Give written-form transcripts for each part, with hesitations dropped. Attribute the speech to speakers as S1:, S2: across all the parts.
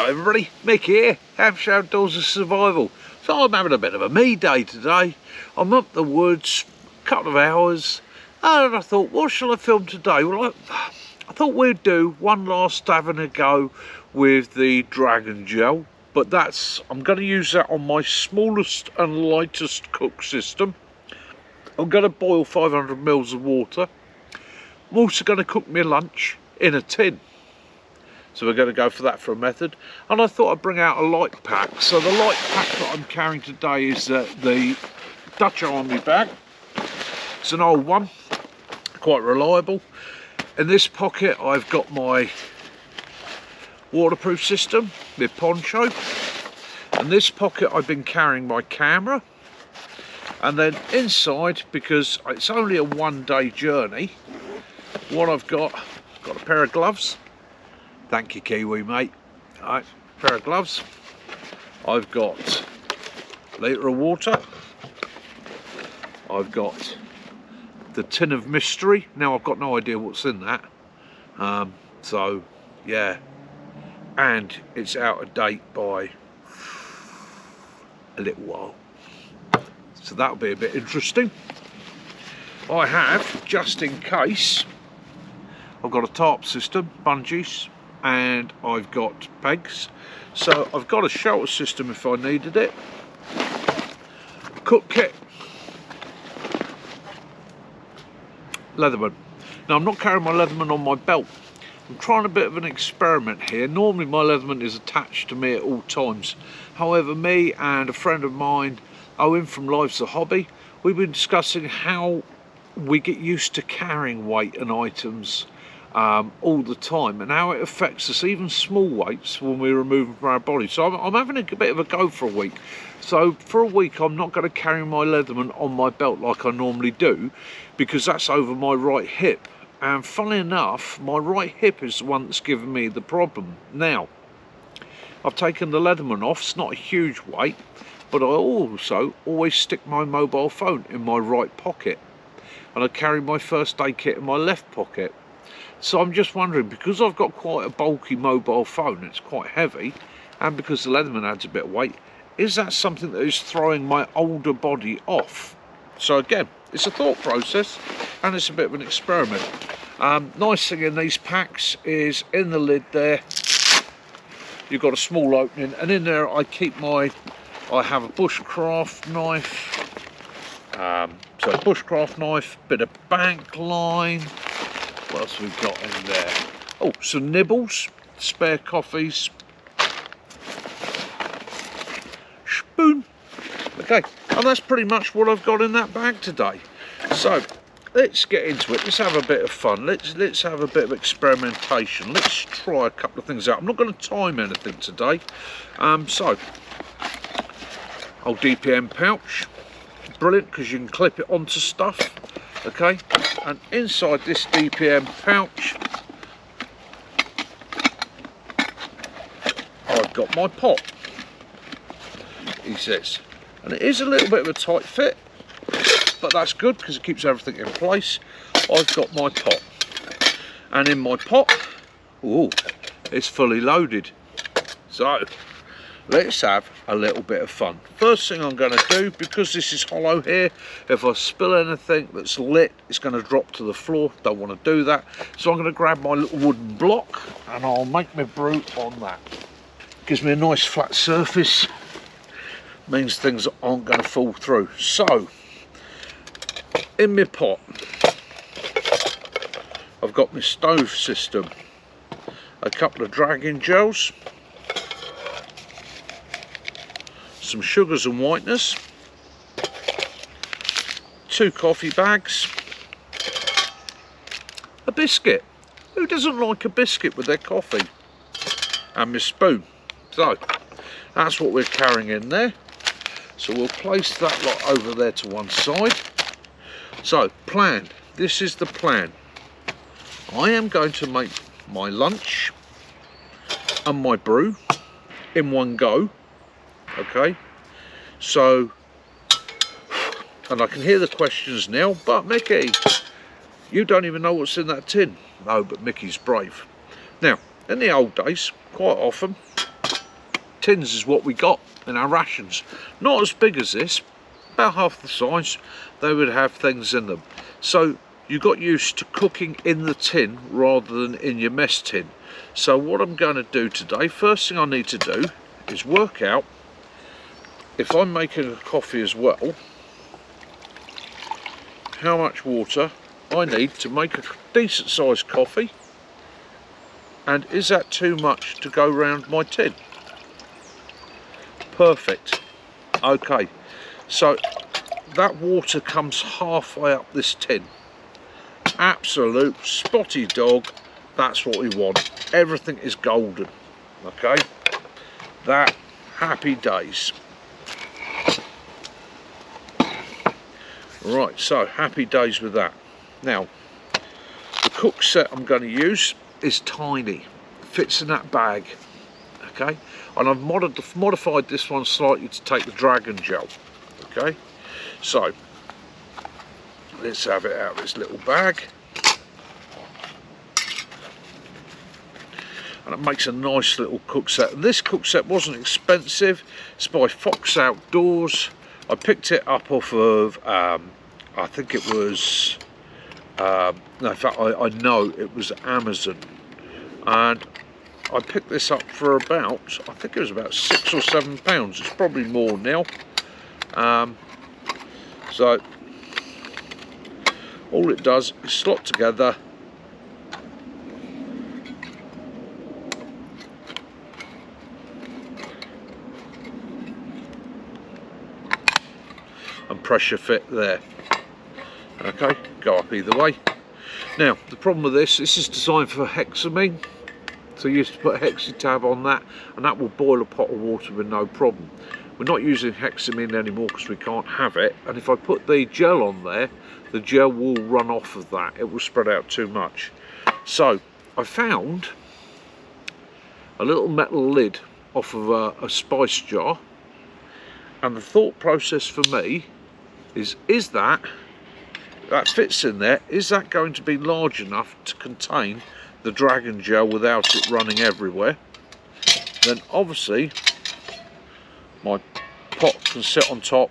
S1: Hello everybody, Mick here, Hampshire Outdoors and Survival. So I'm having a bit of a me day today. I'm up the woods, a couple of hours, and I thought, what shall I film today? Well, I thought we'd do one last having a go with the dragon gel, but I'm going to use that on my smallest and lightest cook system. I'm going to boil 500 mils of water. I'm also going to cook my lunch in a tin. So we're going to go for that for a method. And I thought I'd bring out a light pack. So the light pack that I'm carrying today is the Dutch Army bag. It's an old one, quite reliable. In this pocket I've got my waterproof system, my poncho. In this pocket I've been carrying my camera. And then inside, because it's only a one-day journey, what I've got a pair of gloves. Thank you, Kiwi, mate. All right, pair of gloves. I've got a litre of water. I've got the tin of mystery. Now, I've got no idea what's in that. So, yeah. And it's out of date by a little while. So that'll be a bit interesting. I have, just in case, I've got a tarp system, bungees, and I've got pegs. So I've got a shelter system if I needed it. Cook kit. Leatherman. Now I'm not carrying my Leatherman on my belt. I'm trying a bit of an experiment here. Normally my Leatherman is attached to me at all times. However, me and a friend of mine, Owen from Life's a Hobby, we've been discussing how we get used to carrying weight and items all the time, and how it affects us, even small weights, when we remove them from our body. So I'm having a bit of a go for a week. So for a week I'm not going to carry my Leatherman on my belt like I normally do, because that's over my right hip, and funnily enough my right hip is the one that's giving me the problem. Now I've taken the Leatherman off. It's not a huge weight, but I also always stick my mobile phone in my right pocket, and I carry my first aid kit in my left pocket. So I'm just wondering, because I've got quite a bulky mobile phone, it's quite heavy, and because the Leatherman adds a bit of weight, is that something that is throwing my older body off? So again, it's a thought process, and it's a bit of an experiment. Nice thing in these packs is in the lid there, you've got a small opening, and in there I have a bushcraft knife, so a bushcraft knife, bit of bank line. What else have we got in there? Oh, some nibbles, spare coffees, spoon. Okay, and that's pretty much what I've got in that bag today. So let's get into it. Let's have a bit of fun. Let's have a bit of experimentation. Let's try a couple of things out. I'm not going to time anything today. So old DPM pouch, brilliant because you can clip it onto stuff. Okay, and inside this DPM pouch I've got my pot. He says, and it is a little bit of a tight fit, but that's good because it keeps everything in place. I've got my pot, and in my pot, oh, it's fully loaded. So let's have a little bit of fun. First thing I'm going to do, because this is hollow here, if I spill anything that's lit, it's going to drop to the floor. Don't want to do that. So I'm going to grab my little wooden block and I'll make my brew on that. Gives me a nice flat surface. Means things aren't going to fall through. So, in my pot, I've got my stove system, a couple of dragon gels, some sugars and whiteness, 2 coffee bags, a biscuit. Who doesn't like a biscuit with their coffee? And my spoon. So that's what we're carrying in there. So we'll place that lot over there to one side. So plan, this is the plan. I am going to make my lunch and my brew in one go. Okay, so, and I can hear the questions now, but Mickey, you don't even know what's in that tin. No, but Mickey's brave. Now, in the old days, quite often, tins is what we got in our rations. Not as big as this, about half the size. They would have things in them. So you got used to cooking in the tin rather than in your mess tin. So what I'm going to do today, first thing I need to do is work out, if I'm making a coffee as well, how much water I need to make a decent sized coffee, and is that too much to go round my tin? Perfect. Okay, so that water comes halfway up this tin. Absolute spotty dog, that's what we want. Everything is golden. Okay, that, happy days. Right, so happy days with that. Now, the cook set I'm going to use is tiny, fits in that bag. Okay, and I've modified this one slightly to take the dragon gel. Okay, so let's have it out of this little bag, and it makes a nice little cook set. And this cook set wasn't expensive. It's by Fox Outdoors. I picked it up off of I think it was no, in fact I know it was Amazon, and I picked this up for about, I think it was about £6 or £7. It's probably more now. So all it does is slot together and pressure fit there. Okay, go up either way. Now the problem with this is designed for hexamine, so you used to put a hexi tab on that, and that will boil a pot of water with no problem. We're not using hexamine anymore because we can't have it, and if I put the gel on there, the gel will run off of that. It will spread out too much. So I found a little metal lid off of a spice jar, and the thought process for me is that fits in there, is that going to be large enough to contain the dragon gel without it running everywhere? Then obviously my pot can sit on top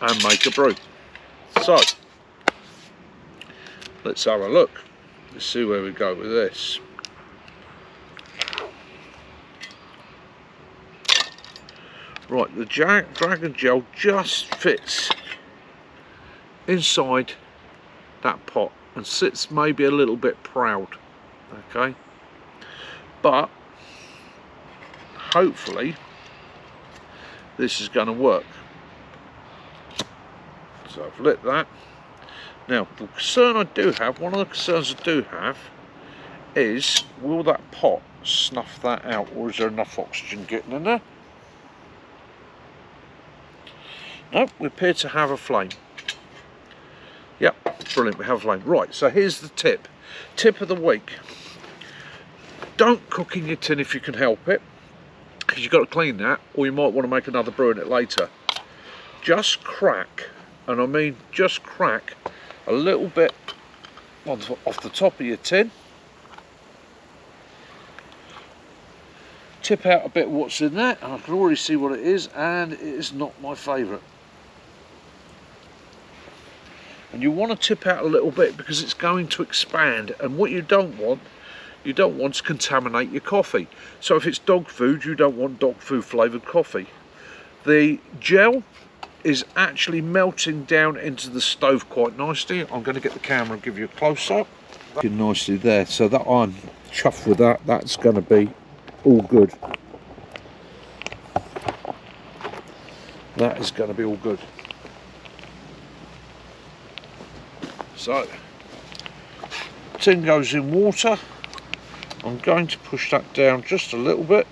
S1: and make a brew. So let's have a look. Let's see where we go with this. Right, the dragon gel just fits inside that pot and sits maybe a little bit proud. Okay, but hopefully this is going to work. So I've lit that. Now the concern I do have, one of the concerns I do have, is will that pot snuff that out, or is there enough oxygen getting in there? No, we appear to have a flame. Yep, brilliant, we have a flame. Right, so here's the tip of the week. Don't cook in your tin if you can help it, because you've got to clean that, or you might want to make another brew in it later. Just crack, and I mean just crack a little bit off the top of your tin. Tip out a bit of what's in there, and I can already see what it is, and it is not my favourite. And you want to tip out a little bit because it's going to expand, and what you don't want to contaminate your coffee. So if it's dog food, you don't want dog food flavoured coffee. The gel is actually melting down into the stove quite nicely. I'm going to get the camera and give you a close-up. Nicely there, so that I'm chuffed with that. That's going to be all good. That is going to be all good. So, tin goes in water. I'm going to push that down just a little bit.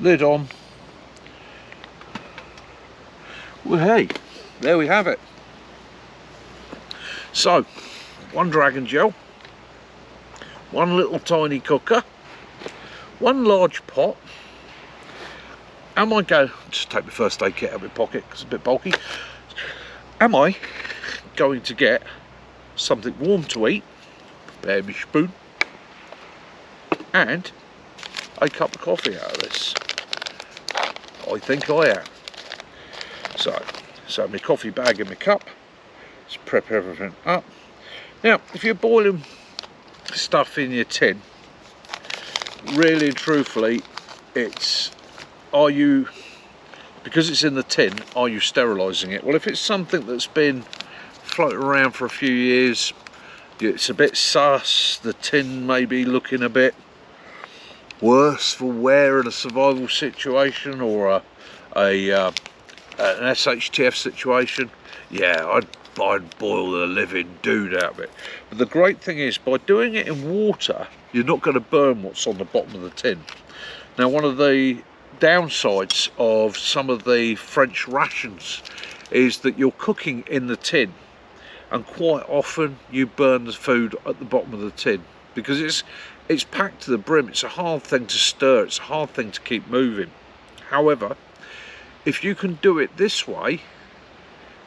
S1: Lid on. Well, hey, there we have it. So, one dragon gel, one little tiny cooker, one large pot. Am I going, just take my first aid kit out of my pocket because it's a bit bulky. Am I going to get something warm to eat? Prepare my spoon. and a cup of coffee out of this. I think I am. So my coffee bag and my cup. Let's prep everything up. Now, if you're boiling stuff in your tin, really and truthfully, it's, because it's in the tin, are you sterilising it? Well, if it's something that's been floating around for a few years, it's a bit sus, the tin may be looking a bit worse for wear in a survival situation, or an SHTF situation, yeah, I'd boil the living dude out of it. But the great thing is, by doing it in water, you're not going to burn what's on the bottom of the tin. Now, one of the downsides of some of the French rations is that you're cooking in the tin, and quite often you burn the food at the bottom of the tin because it's packed to the brim. It's a hard thing to stir, it's a hard thing to keep moving. However, if you can do it this way,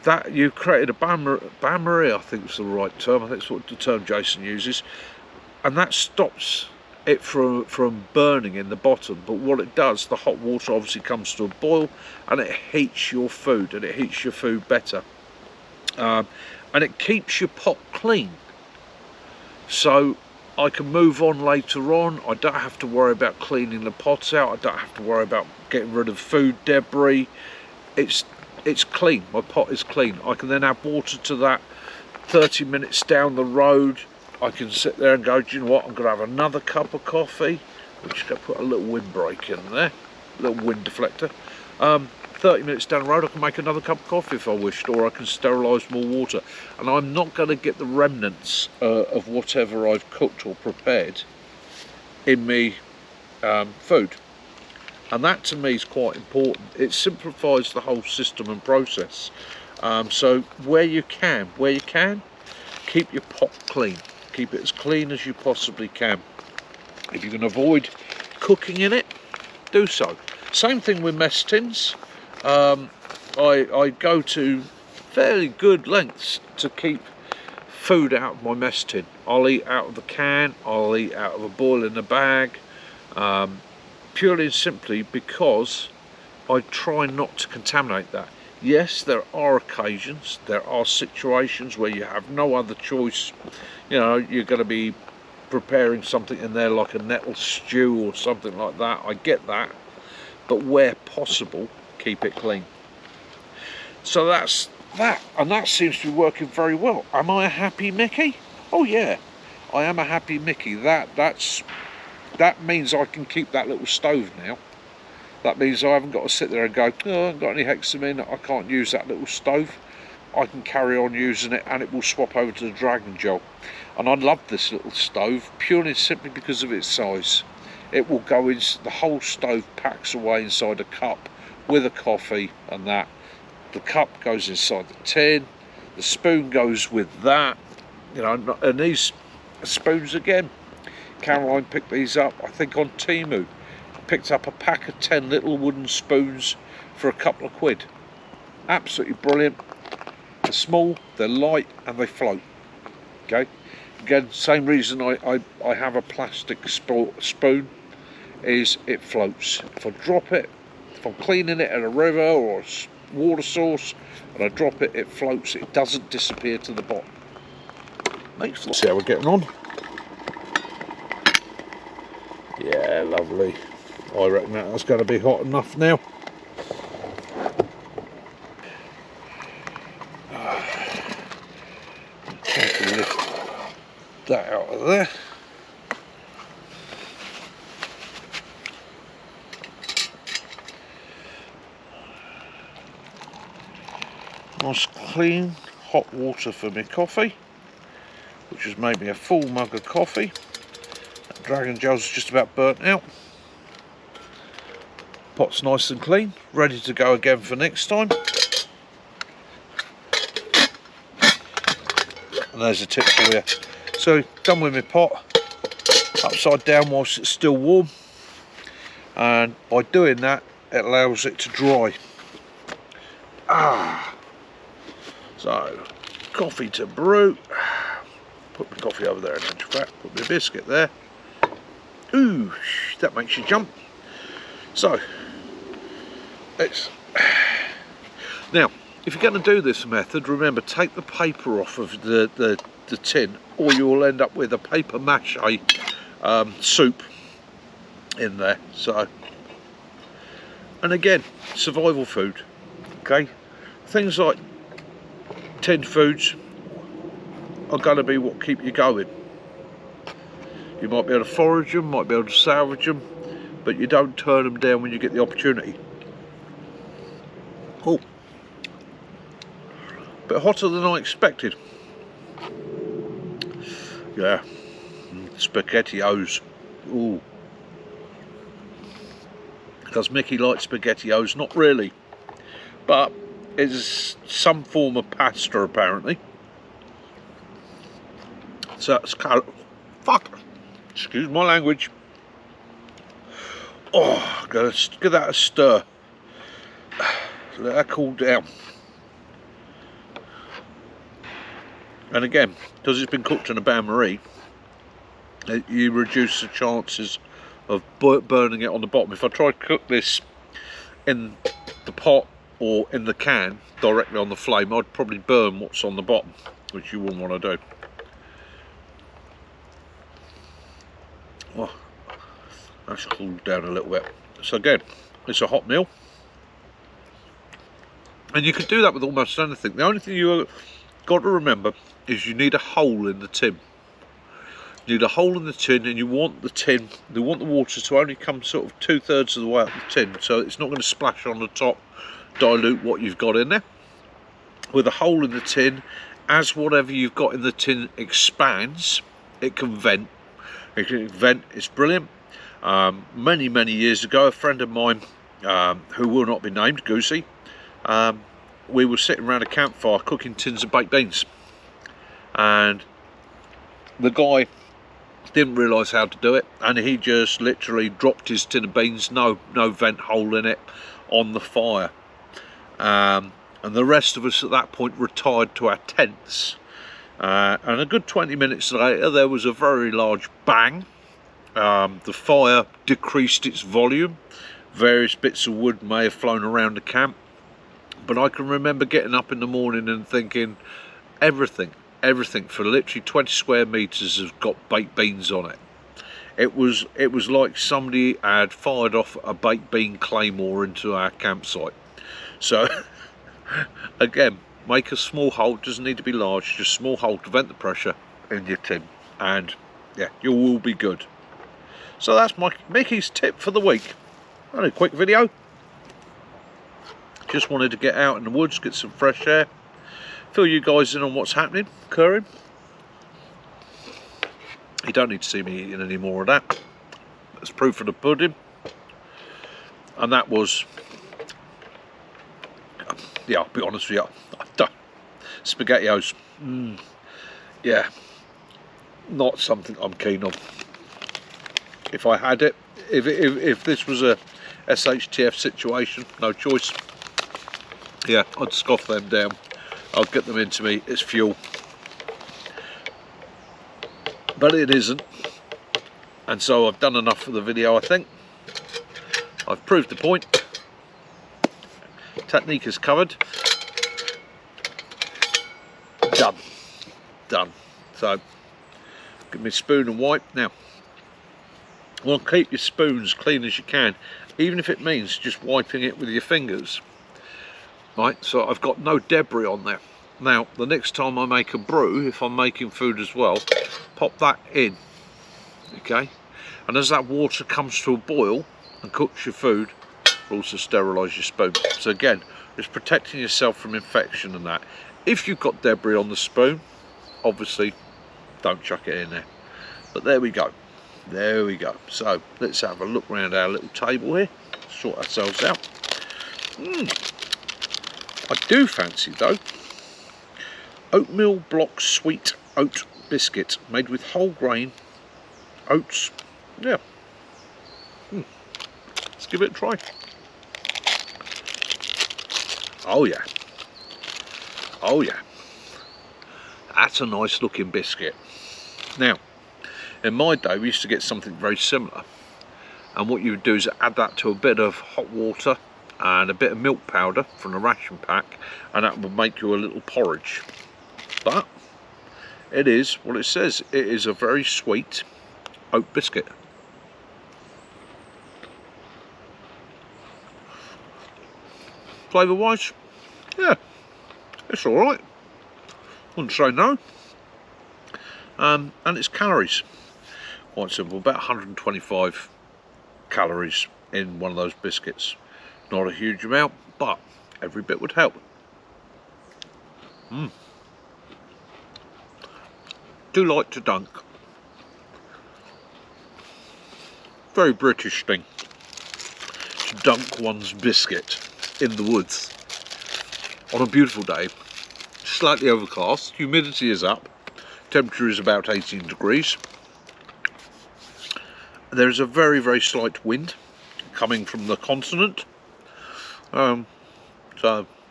S1: that you've created a bain-marie, I think is the right term, I think it's what the term Jason uses, and that stops it from burning in the bottom. But what it does, the hot water obviously comes to a boil and it heats your food, and it heats your food better, and it keeps your pot clean. So I can move on later on. I don't have to worry about cleaning the pots out. I don't have to worry about getting rid of food debris. It's clean. My pot is clean. I can then add water to that. 30 minutes down the road, I can sit there and go, do you know what, I'm going to have another cup of coffee. I'm just going to put a little windbreak in there, a little wind deflector. 30 minutes down the road, I can make another cup of coffee if I wished, or I can sterilise more water. And I'm not going to get the remnants of whatever I've cooked or prepared in me food. And that to me is quite important. It simplifies the whole system and process. So where you can, keep your pot clean. Keep it as clean as you possibly can. If you can avoid cooking in it, do so. Same thing with mess tins. I go to fairly good lengths to keep food out of my mess tin. I'll eat out of the can, I'll eat out of a boil in the bag, purely and simply because I try not to contaminate that. Yes, there are occasions, there are situations where you have no other choice. You know, you're going to be preparing something in there like a nettle stew or something like that. I get that, but where possible, keep it clean. So that's that, and that seems to be working very well. Am I a happy Mickey? Oh yeah, I am a happy Mickey. That means I can keep that little stove now. That means I haven't got to sit there and go, oh, I haven't got any hexamine, I can't use that little stove. I can carry on using it, and it will swap over to the Dragon Gel. And I love this little stove purely and simply because of its size. It will go in, the whole stove packs away inside a cup with a coffee and that. The cup goes inside the tin, the spoon goes with that, you know. And these spoons again, Caroline picked these up, I think on Temu. Picked up a pack of 10 little wooden spoons for a couple of quid. Absolutely brilliant. They're small, they're light, and they float. Okay. Again, same reason I have a plastic spoon, is it floats. If I drop it, if I'm cleaning it at a river or a water source and I drop it, it floats. It doesn't disappear to the bottom. Makes. See how we're getting on. Yeah, lovely. I reckon that's going to be hot enough now. Lift that out of there. Nice clean hot water for my coffee, which has made me a full mug of coffee. That Dragon Gel's just about burnt out. Pot's nice and clean, ready to go again for next time. And there's a tip for you. So, done with my pot, upside down whilst it's still warm. And by doing that, it allows it to dry. So, coffee to brew. Put my coffee over there in actual fact, put my biscuit there. Ooh, that makes you jump. So, let's... Now, if you're going to do this method, remember, take the paper off of the tin, or you will end up with a paper mache soup in there. So, and again, survival food, okay? Things like tinned foods are going to be what keep you going. You might be able to forage them, might be able to salvage them, but you don't turn them down when you get the opportunity. Oh, a bit hotter than I expected. Yeah, SpaghettiOs. Ooh. Does Mickey like SpaghettiOs? Not really, but it's some form of pasta apparently. So it's fuck. Excuse my language. Oh, gotta give that a stir. Let that cool down. And again, because it's been cooked in a bain-marie, you reduce the chances of burning it on the bottom. If I try to cook this in the pot or in the can directly on the flame, I'd probably burn what's on the bottom, which you wouldn't want to do. Oh, that's cooled down a little bit. So again, it's a hot meal, and you can do that with almost anything. The only thing you've got to remember is you need a hole in the tin. You need a hole in the tin, and you want the tin, you want the water to only come sort of 2/3 of the way up the tin, so it's not going to splash on the top, dilute what you've got in there. With a hole in the tin, as whatever you've got in the tin expands, it can vent. It can vent. It's brilliant. Many years ago, a friend of mine, who will not be named, Goosey, we were sitting around a campfire cooking tins of baked beans, and the guy didn't realise how to do it, and he just literally dropped his tin of beans, no vent hole in it, on the fire, and the rest of us at that point retired to our tents, and a good 20 minutes later there was a very large bang. The fire decreased its volume, various bits of wood may have flown around the camp, but I can remember getting up in the morning and thinking, everything for literally 20 square meters has got baked beans on it. It was like somebody had fired off a baked bean claymore into our campsite. So again, make a small hole, doesn't need to be large, just small hole to vent the pressure in your tin, and yeah, you will be good. So that's my Mickey's tip for the week. Only a quick video. Just wanted to get out in the woods, get some fresh air, fill you guys in on what's happening, occurring. You don't need to see me eating any more of that. That's proof of the pudding. And that was, yeah, I'll be honest with you, SpaghettiOs. Yeah, not something I'm keen on. If I had it, if this was a SHTF situation, no choice, yeah, I'd scoff them down. I'll get them into me, it's fuel. But it isn't. And so I've done enough for the video, I think. I've proved the point. Technique is covered. Done. So, give me a spoon and wipe. Now, well, keep your spoons clean as you can, even if it means just wiping it with your fingers. Right, so I've got no debris on there. Now, the next time I make a brew, if I'm making food as well, pop that in, okay? And as that water comes to a boil and cooks your food, also sterilise your spoon. So again, it's protecting yourself from infection and that. If you've got debris on the spoon, obviously don't chuck it in there. But there we go. There we go. So let's have a look around our little table here, sort ourselves out. I do fancy though oatmeal block sweet oat biscuit made with whole grain oats. Yeah. Let's give it a try. Oh yeah. Oh yeah. That's a nice looking biscuit. Now, In my day we used to get something very similar, and what you would do is add that to a bit of hot water and a bit of milk powder from the ration pack, and that would make you a little porridge. But it is what it says. It is a very sweet oat biscuit. Flavour wise, yeah, it's alright, wouldn't say no. And its calories, quite simple, about 125 calories in one of those biscuits. Not a huge amount, but every bit would help. Do like to dunk. Very British thing to dunk one's biscuit in the woods on a beautiful day, slightly overcast, humidity is up, temperature is about 18 degrees. There is a very, very slight wind coming from the continent. So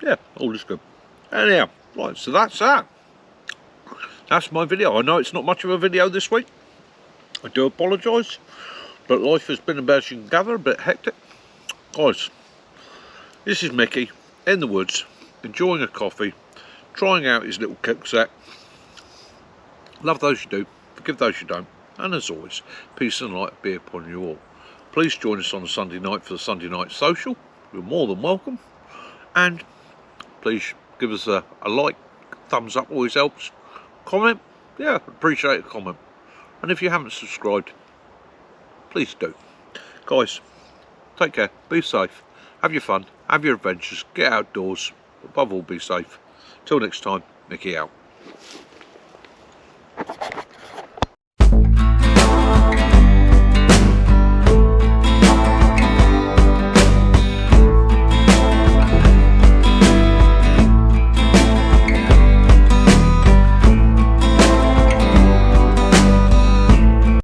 S1: yeah, all is good. Anyhow, right, so that's that. That's my video. I know it's not much of a video this week. I do apologise, but life has been, about, as you can gather, a bit hectic. Guys, this is Mickey in the woods, enjoying a coffee, trying out his little cook set. Love those you do, forgive those you don't, and as always, peace and light be upon you all. Please join us on a Sunday night for the Sunday night social. You're more than welcome, and please give us a like, thumbs up always helps. Comment, yeah, appreciate a comment. And if you haven't subscribed, please do. Guys, take care, be safe, have your fun, have your adventures, get outdoors, above all be safe. Till next time, Mickey out.